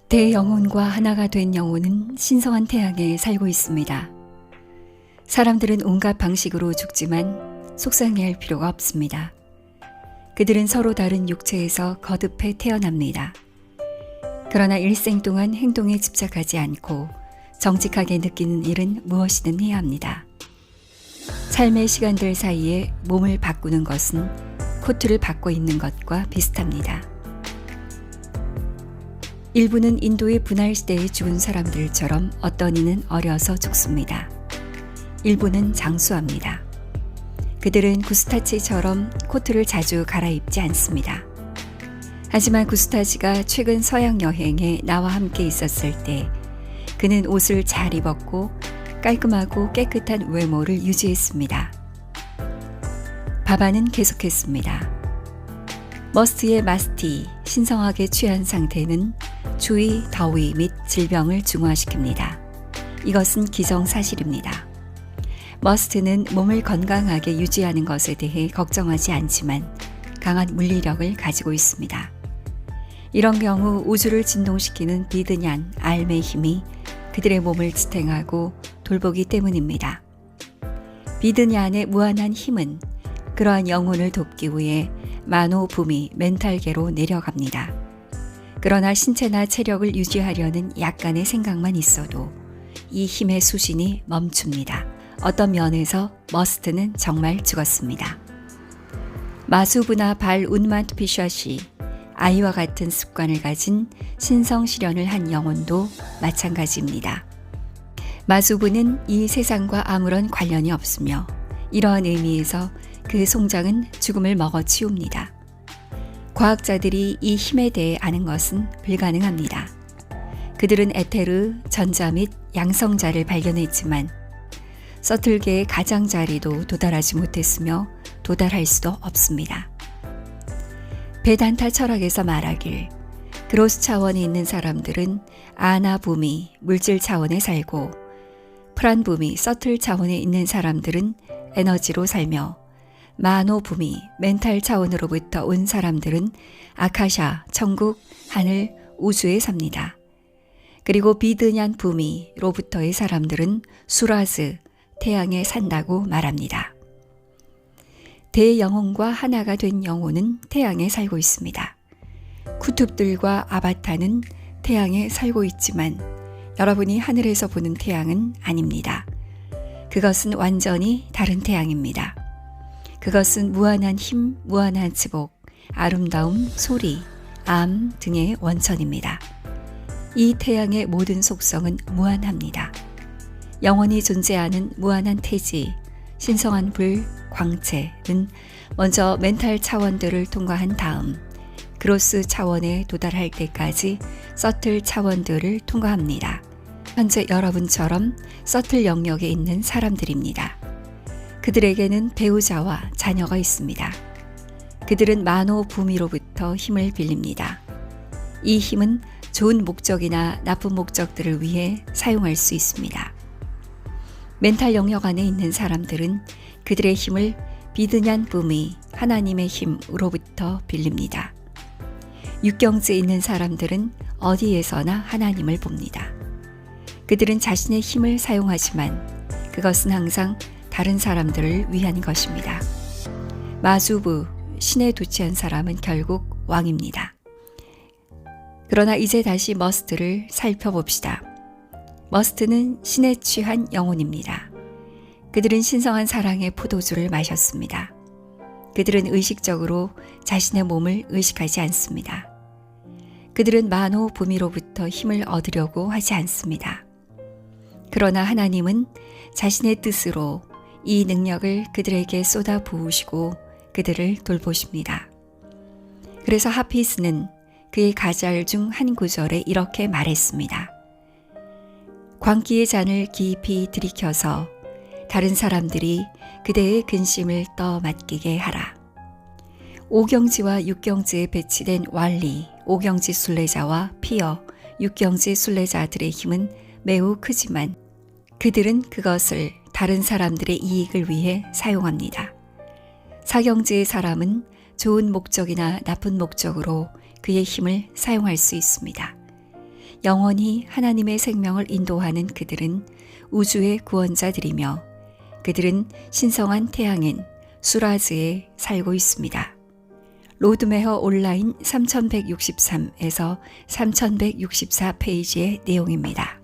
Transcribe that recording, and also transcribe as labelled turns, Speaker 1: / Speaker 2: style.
Speaker 1: 대영혼과 하나가 된 영혼은 신성한 태양에 살고 있습니다. 사람들은 온갖 방식으로 죽지만 속상해할 필요가 없습니다. 그들은 서로 다른 육체에서 거듭해 태어납니다. 그러나 일생 동안 행동에 집착하지 않고 정직하게 느끼는 일은 무엇이든 해야 합니다. 삶의 시간들 사이에 몸을 바꾸는 것은 코트를 받고 있는 것과 비슷합니다. 일부는 인도의 분할 시대에 죽은 사람들처럼 어떤 이는 어려서 죽습니다. 일부는 장수합니다. 그들은 구스타치처럼 코트를 자주 갈아입지 않습니다. 하지만 구스타치가 최근 서양 여행에 나와 함께 있었을 때 그는 옷을 잘 입었고 깔끔하고 깨끗한 외모를 유지했습니다. 바바는 계속했습니다. 머스트의 마스티, 신성하게 취한 상태는 추위, 더위 및 질병을 중화시킵니다. 이것은 기정사실입니다. 머스트는 몸을 건강하게 유지하는 것에 대해 걱정하지 않지만 강한 물리력을 가지고 있습니다. 이런 경우 우주를 진동시키는 비드냔, 알의 힘이 그들의 몸을 지탱하고 돌보기 때문입니다. 비드냔의 무한한 힘은 그러한 영혼을 돕기 위해 마노부미 멘탈계로 내려갑니다. 그러나 신체나 체력을 유지하려는 약간의 생각만 있어도 이 힘의 수신이 멈춥니다. 어떤 면에서 머스트는 정말 죽었습니다. 마수부나 발 운만트 피샷이 아이와 같은 습관을 가진 신성실현을 한 영혼도 마찬가지입니다. 마수부는 이 세상과 아무런 관련이 없으며 이러한 의미에서 그 송장은 죽음을 먹어치웁니다. 과학자들이 이 힘에 대해 아는 것은 불가능합니다. 그들은 에테르, 전자 및 양성자를 발견했지만 서틀계의 가장자리도 도달하지 못했으며 도달할 수도 없습니다. 베단타 철학에서 말하길 그로스 차원에 있는 사람들은 아나부미, 물질 차원에 살고 프란부미, 서틀 차원에 있는 사람들은 에너지로 살며 마노부미, 멘탈 차원으로부터 온 사람들은 아카샤, 천국, 하늘, 우주에 삽니다. 그리고 비드냔 부미로부터의 사람들은 수라즈, 태양에 산다고 말합니다. 대영혼과 하나가 된 영혼은 태양에 살고 있습니다. 쿠툽들과 아바타는 태양에 살고 있지만 여러분이 하늘에서 보는 태양은 아닙니다. 그것은 완전히 다른 태양입니다. 그것은 무한한 힘, 무한한 지복, 아름다움, 소리, 암 등의 원천입니다. 이 태양의 모든 속성은 무한합니다. 영원히 존재하는 무한한 태지, 신성한 불, 광채는 먼저 멘탈 차원들을 통과한 다음 그로스 차원에 도달할 때까지 서틀 차원들을 통과합니다. 현재 여러분처럼 서틀 영역에 있는 사람들입니다. 그들에게는 배우자와 자녀가 있습니다. 그들은 마노부미로부터 힘을 빌립니다. 이 힘은 좋은 목적이나 나쁜 목적들을 위해 사용할 수 있습니다. 멘탈 영역 안에 있는 사람들은 그들의 힘을 비드냔 부미, 하나님의 힘으로부터 빌립니다. 육경지에 있는 사람들은 어디에서나 하나님을 봅니다. 그들은 자신의 힘을 사용하지만 그것은 항상 다른 사람들을 위한 것입니다. 마수부, 신에 도취한 사람은 결국 왕입니다. 그러나 이제 다시 머스트를 살펴봅시다. 머스트는 신에 취한 영혼입니다. 그들은 신성한 사랑의 포도주를 마셨습니다. 그들은 의식적으로 자신의 몸을 의식하지 않습니다. 그들은 마노부미로부터 힘을 얻으려고 하지 않습니다. 그러나 하나님은 자신의 뜻으로 이 능력을 그들에게 쏟아 부으시고 그들을 돌보십니다. 그래서 하피스는 그의 가절 중 한 구절에 이렇게 말했습니다. 광기의 잔을 깊이 들이켜서 다른 사람들이 그대의 근심을 떠맡기게 하라. 오경지와 육경지에 배치된 왈리, 오경지 순례자와 피어, 육경지 순례자들의 힘은 매우 크지만 그들은 그것을 다른 사람들의 이익을 위해 사용합니다. 사경지의 사람은 좋은 목적이나 나쁜 목적으로 그의 힘을 사용할 수 있습니다. 영원히 하나님의 생명을 인도하는 그들은 우주의 구원자들이며 그들은 신성한 태양인 수라즈에 살고 있습니다. 로드메어 온라인 3163에서 3164 페이지의 내용입니다.